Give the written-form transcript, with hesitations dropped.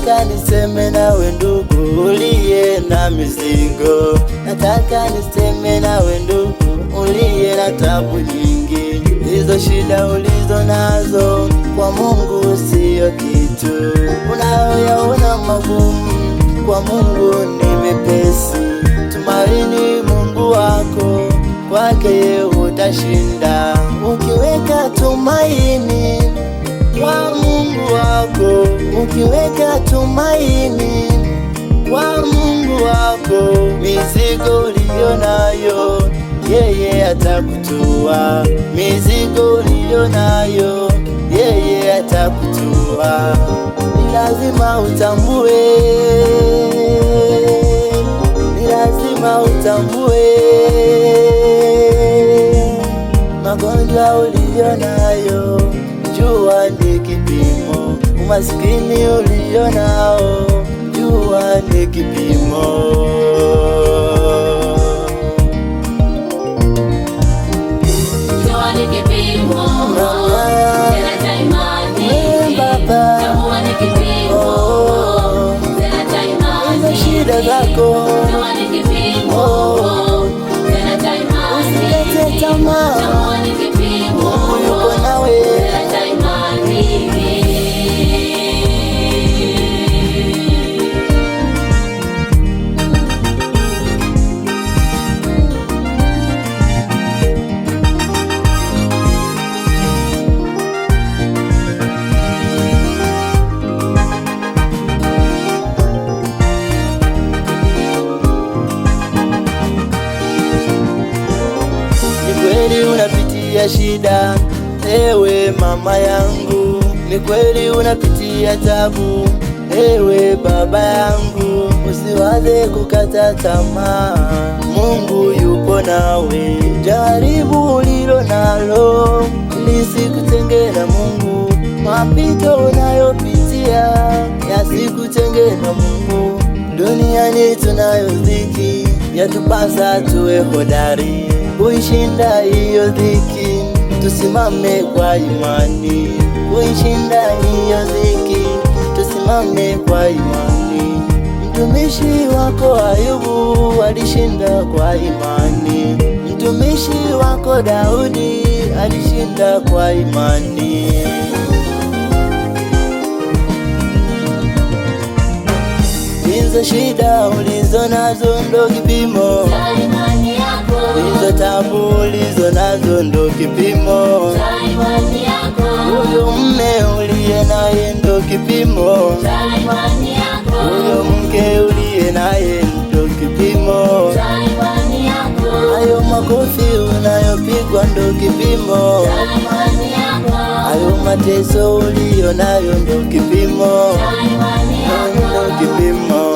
nataka niseme nawe ndugu uliye na mizigo, nataka niseme nawe ndugu uliye na tabu nyingi. Hizo shida ulizo nazo kwa Mungu siyo kitu, unayoyaona magumu kwa Mungu ni mepesi. Tumaini Mungu wako, kwake utashinda. Ukiweka tumaini kwa Mungu wako, ukiweka tumaini kwa Mungu wako, mizigo uliyo nayo yeye atakutua, mizigo uliyo nayo yeye atakutua. Ni lazima utambue, ni lazima utambue, magonjwa uliyo nayo jua ni kipimo, umasikini uliyo nao jua ni kipimo. Jua ni kipimo, tena cha imani. Baba, Jua ni kipimo, tena cha imani. shida zako Jua ni kipimo, tena cha imani. usikate tamaa, Jua ni kipimo, Mungu yuko nawe. tena cha imani. Ni kweli unapitia shida, ewe mama yangu, ni kweli unapitia tabu, ewe baba yangu. Usiwaze kukata tamaa, Mungu yupo nawe. Jaribu ulilo nalo lisikutenge na Mungu, mapito unayopitia yasikutenge na Mungu. Duniani tunayo dhiki, yatupasa tuwe hodari kuishinda hiyo dhiki, tusimame kwa imani. Kuishinda hiyo dhiki, tusimame kwa imani. Mtumishi wako Ayubu alishinda kwa imani, mtumishi wako Daudi alishinda kwa imani. Hizo shida ulizo nazo ndo kipimo, Cha imani yako, hizo tabu ulizo nazo ndo kipimo, cha imani yako, huyo mme uliye naye ndo kipimo, cha imani yako, huyo mke uliye naye ndo kipimo, cha imani yako, hayo makofi unayopigwa ndo kipimo, cha imani yako, hayo mateso uliyo nayo ndo kipimo, cha imani yako. ndo kipimo.